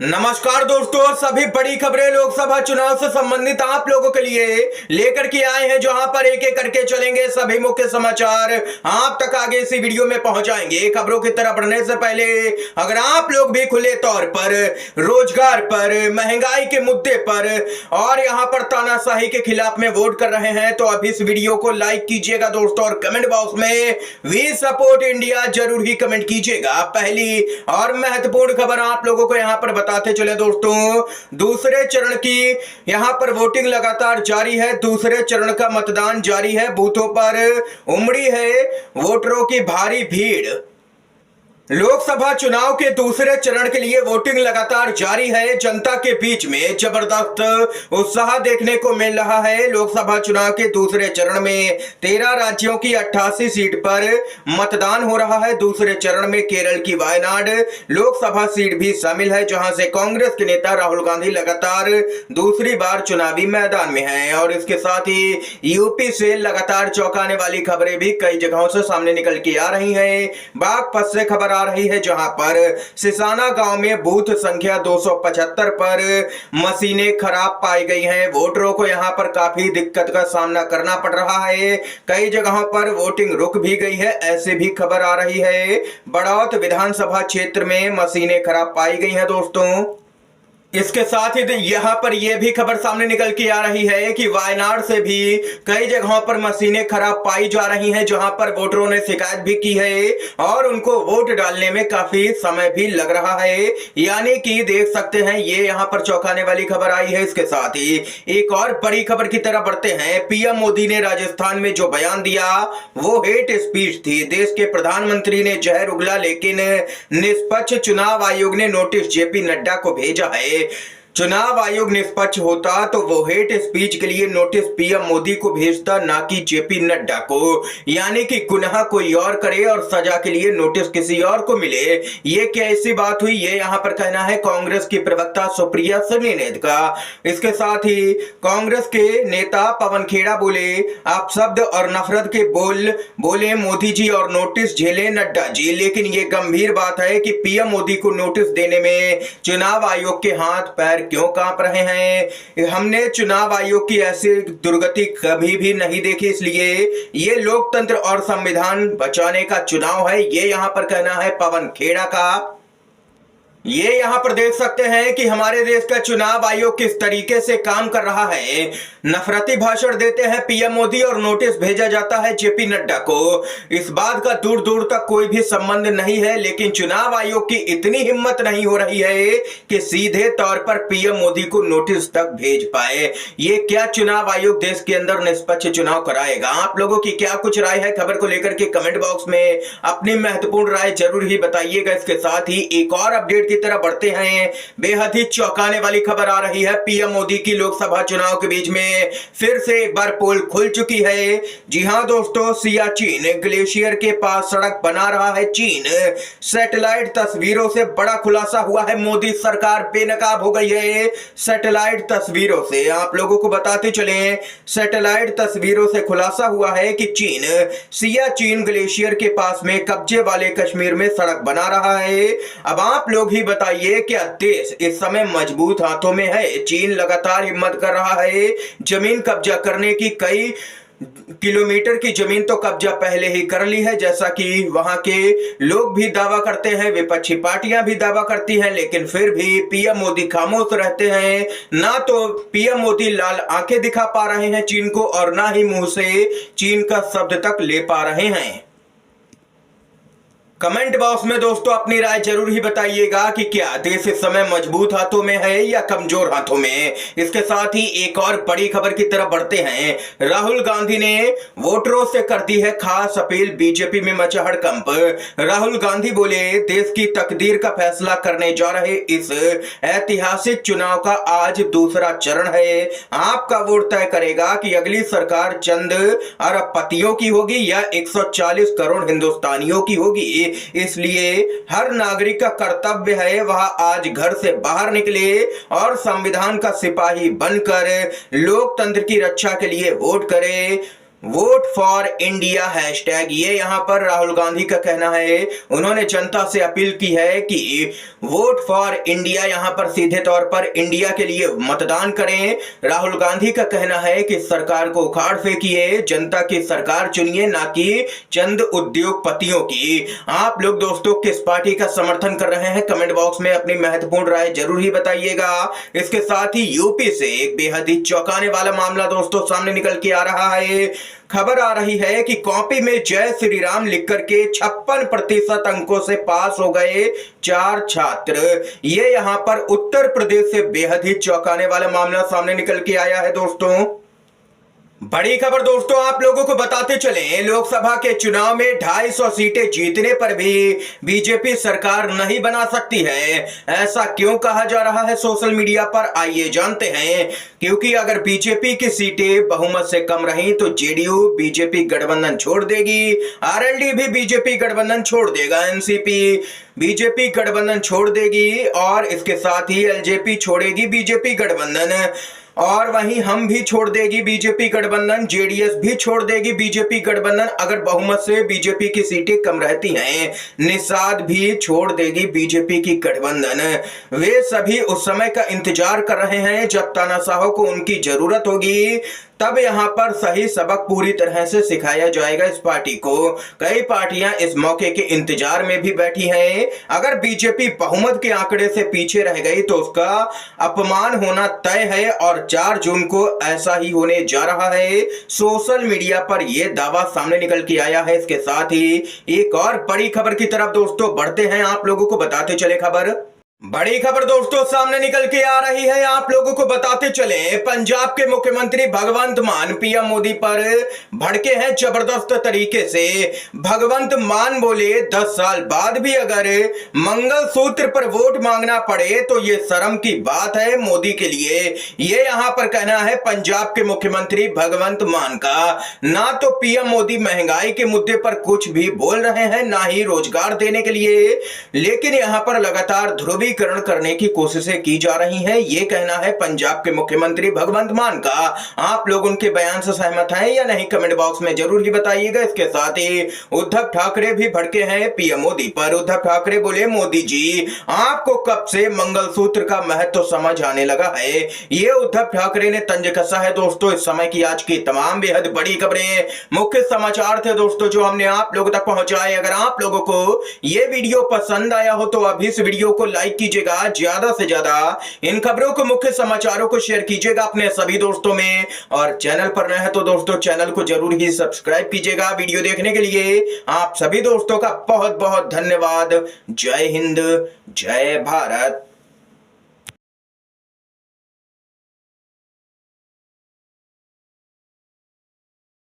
नमस्कार दोस्तों, सभी बड़ी खबरें लोकसभा चुनाव से संबंधित आप लोगों के लिए लेकर के आए हैं, जहां पर एक एक करके चलेंगे सभी मुख्य समाचार आप तक आगे इसी वीडियो में पहुंचाएंगे। खबरों की तरफ बढ़ने से पहले अगर आप लोग भी खुले तौर पर रोजगार पर, महंगाई के मुद्दे पर और यहां पर तानाशाही के खिलाफ में वोट कर रहे हैं तो अब इस वीडियो को लाइक कीजिएगा दोस्तों, और कमेंट बॉक्स में वी सपोर्ट इंडिया जरूर ही कमेंट कीजिएगा। पहली और महत्वपूर्ण खबर आप लोगों को यहां पर बताते चले दोस्तों, दूसरे चरण की यहां पर वोटिंग लगातार जारी है। दूसरे चरण का मतदान जारी है। बूथों पर उमड़ी है वोटरों की भारी भीड़। लोकसभा चुनाव के दूसरे चरण के लिए वोटिंग लगातार जारी है। जनता के बीच में जबरदस्त उत्साह देखने को मिल रहा है। लोकसभा चुनाव के दूसरे चरण में 13 राज्यों की 88 सीट पर मतदान हो रहा है। दूसरे चरण में केरल की वायनाड लोकसभा सीट भी शामिल है, जहां से कांग्रेस के नेता राहुल गांधी लगातार दूसरी बार चुनावी मैदान में हैं। और इसके साथ ही यूपी से लगातार चौंकाने वाली खबरें भी कई जगहों से सामने निकल के आ रही हैं। बागपत से खबर आ रही है, जहां पर सिसाना गांव में बूथ संख्या 275 पर मशीनें खराब पाई गई हैं। वोटरों को यहां पर काफी दिक्कत का सामना करना पड़ रहा है। कई जगहों पर वोटिंग रुक भी गई है, ऐसे भी खबर आ रही है। बड़ौत विधानसभा क्षेत्र में मशीनें खराब पाई गई हैं दोस्तों। इसके साथ ही यहां पर यह भी खबर सामने निकल के आ रही है कि वायनाड से भी कई जगहों पर मशीनें खराब पाई जा रही हैं, जहां पर वोटरों ने शिकायत भी की है और उनको वोट डालने में काफी समय भी लग रहा है। यानी कि देख सकते हैं, ये यहां पर चौंकाने वाली खबर आई है। इसके साथ ही एक और बड़ी खबर की तरफ बढ़ते हैं। पीएम मोदी ने राजस्थान में जो बयान दिया वो हेट स्पीच थी। देश के प्रधानमंत्री ने जहर उगला, लेकिन निष्पक्ष चुनाव आयोग ने नोटिस जेपी नड्डा को भेजा है। चुनाव आयोग निष्पक्ष होता तो वो हेट स्पीच के लिए नोटिस पीएम मोदी को भेजता, ना कि जेपी नड्डा को। यानी कि गुनाह कोई और करे और सजा के लिए नोटिस किसी और को मिले, ये कैसी बात हुई? ये यहाँ पर कहना है कांग्रेस की प्रवक्ता सुप्रिया सुले का। इसके साथ ही कांग्रेस के नेता पवन खेड़ा बोले, आप शब्द और नफरत के बोले मोदी जी और नोटिस झेले नड्डा जी, लेकिन ये गंभीर बात है कि पीएम मोदी को नोटिस देने में चुनाव आयोग के हाथ पैर क्यों कांप रहे हैं? हमने चुनाव आयोग की ऐसी दुर्गति कभी भी नहीं देखी, इसलिए ये लोकतंत्र और संविधान बचाने का चुनाव है। ये यहां पर कहना है पवन खेड़ा का। ये यहां पर देख सकते हैं कि हमारे देश का चुनाव आयोग किस तरीके से काम कर रहा है। नफरती भाषण देते हैं पीएम मोदी और नोटिस भेजा जाता है जेपी नड्डा को। इस बात का दूर दूर तक कोई भी संबंध नहीं है, लेकिन चुनाव आयोग की इतनी हिम्मत नहीं हो रही है कि सीधे तौर पर पीएम मोदी को नोटिस तक भेज पाए। ये क्या चुनाव आयोग देश के अंदर निष्पक्ष चुनाव कराएगा? आप लोगों की क्या कुछ राय है? खबर को लेकर के कमेंट बॉक्स में अपनी महत्वपूर्ण राय जरूर ही बताइएगा। इसके साथ ही एक और अपडेट की तरफ बढ़ते हैं। बेहद ही चौंकाने वाली खबर आ रही है। पीएम मोदी की लोकसभा चुनाव के बीच में फिर से एक बार पोल खुल चुकी है। जी हां दोस्तों, सियाचिन ग्लेशियर के पास सड़क बना रहा है चीन। सैटेलाइट तस्वीरों से बड़ा खुलासा हुआ है। मोदी सरकार बेनकाब हो गई है सैटेलाइट तस्वीरों से। आप लोगों को बताते चले, सैटेलाइट तस्वीरों से खुलासा हुआ है कि चीन सियाचिन ग्लेशियर के पास में कब्जे वाले कश्मीर में सड़क बना रहा है। अब आप लोग ही बताइए, क्या देश इस समय मजबूत हाथों में है? चीन लगातार हिम्मत कर रहा है जमीन कब्जा करने की। कई किलोमीटर की जमीन तो कब्जा पहले ही कर ली है, जैसा कि वहां के लोग भी दावा करते हैं, विपक्षी पार्टियां भी दावा करती हैं, लेकिन फिर भी पीएम मोदी खामोश रहते हैं। ना तो पीएम मोदी लाल आंखें दिखा पा रहे हैं चीन को, और ना ही मुंह से चीन का शब्द तक ले पा रहे हैं। कमेंट बॉक्स में दोस्तों अपनी राय जरूर ही बताइएगा कि क्या देश इस समय मजबूत हाथों में है या कमजोर हाथों में। इसके साथ ही एक और बड़ी खबर की तरफ बढ़ते हैं। राहुल गांधी ने वोटरों से कर दी है खास अपील, बीजेपी में मचा हड़कंप। राहुल गांधी बोले, देश की तकदीर का फैसला करने जा रहे इस ऐतिहासिक चुनाव का आज दूसरा चरण है। आपका वोट तय करेगा कि अगली सरकार चंद अरबपतियों की होगी या 140 करोड़ हिंदुस्तानियों की होगी। इसलिए हर नागरिक का कर्तव्य है वह आज घर से बाहर निकले और संविधान का सिपाही बनकर लोकतंत्र की रक्षा के लिए वोट करे। वोट फॉर इंडिया हैशटैग, ये यहाँ पर राहुल गांधी का कहना है। उन्होंने जनता से अपील की है कि वोट फॉर इंडिया, यहाँ पर सीधे तौर पर इंडिया के लिए मतदान करें। राहुल गांधी का कहना है कि सरकार को उखाड़ फेंकिए, जनता की सरकार चुनिए, ना कि चंद उद्योगपतियों की। आप लोग दोस्तों किस पार्टी का समर्थन कर रहे हैं, कमेंट बॉक्स में अपनी महत्वपूर्ण राय जरूर ही बताइएगा। इसके साथ ही यूपी से एक बेहद ही चौंकाने वाला मामला दोस्तों सामने निकल के आ रहा है। खबर आ रही है कि कॉपी में जय श्री राम लिख करके 56% अंकों से पास हो गए 4 छात्र। ये यहां पर उत्तर प्रदेश से बेहद ही चौंकाने वाला मामला सामने निकल के आया है दोस्तों। बड़ी खबर दोस्तों आप लोगों को बताते चलें, लोकसभा के चुनाव में 250 सीटें जीतने पर भी बीजेपी सरकार नहीं बना सकती है। ऐसा क्यों कहा जा रहा है सोशल मीडिया पर, आइए जानते हैं। क्योंकि अगर बीजेपी की सीटें बहुमत से कम रहीं तो जेडीयू बीजेपी गठबंधन छोड़ देगी, आरएलडी भी बीजेपी गठबंधन छोड़ देगा, एनसीपी बीजेपी गठबंधन छोड़ देगी और इसके साथ ही एलजेपी छोड़ेगी बीजेपी गठबंधन, और वहीं हम भी छोड़ देगी बीजेपी गठबंधन, जेडीएस भी छोड़ देगी बीजेपी गठबंधन अगर बहुमत से बीजेपी की सीटें कम रहती हैं, निषाद भी छोड़ देगी बीजेपी की गठबंधन। वे सभी उस समय का इंतजार कर रहे हैं जब तानाशाहों को उनकी जरूरत होगी, तब यहाँ पर सही सबक पूरी तरह से सिखाया जाएगा इस पार्टी को। कई पार्टियां इस मौके के इंतजार में भी बैठी हैं। अगर बीजेपी बहुमत के आंकड़े से पीछे रह गई तो उसका अपमान होना तय है और 4 जून को ऐसा ही होने जा रहा है। सोशल मीडिया पर यह दावा सामने निकल के आया है। इसके साथ ही एक और बड़ी खबर की तरफ दोस्तों बढ़ते हैं, आप लोगों को बताते चले खबर। बड़ी खबर दोस्तों सामने निकल के आ रही है, आप लोगों को बताते चले। पंजाब के मुख्यमंत्री भगवंत मान पीएम मोदी पर भड़के हैं जबरदस्त तरीके से। भगवंत मान बोले 10 साल बाद भी अगर मंगलसूत्र पर वोट मांगना पड़े तो ये शर्म की बात है मोदी के लिए। ये यहाँ पर कहना है पंजाब के मुख्यमंत्री भगवंत मान का। ना तो पीएम मोदी महंगाई के मुद्दे पर कुछ भी बोल रहे हैं, ना ही रोजगार देने के लिए, लेकिन यहाँ पर लगातार ध्रुवीकरण करने की कोशिशें की जा रही हैं। ये कहना है पंजाब के मुख्यमंत्री भगवंत मान का। आप लोग उनके बयान से सहमत हैं या नहीं, कमेंट बॉक्स में जरूर ही बताइएगा। इसके साथ ही उद्धव ठाकरे भी भड़के हैं पीएम मोदी पर। उद्धव ठाकरे बोले, मोदी जी आपको कब से मंगलसूत्र का महत्व समझ आने लगा है। ये उद्धव ठाकरे ने तंज कसा है दोस्तों। इस समय की आज की तमाम बेहद बड़ी खबरें, मुख्य समाचार थे दोस्तों जो हमने आप लोगों तक पहुंचाए। अगर आप लोगों को ये वीडियो पसंद आया हो तो अभी इस वीडियो को लाइक कीजिएगा, ज्यादा से ज्यादा इन खबरों को, मुख्य समाचारों को शेयर कीजिएगा अपने सभी दोस्तों में, और चैनल पर नए हैं तो दोस्तों चैनल को जरूर ही सब्सक्राइब कीजिएगा। वीडियो देखने के लिए आप सभी दोस्तों का बहुत बहुत धन्यवाद। जय हिंद, जय भारत।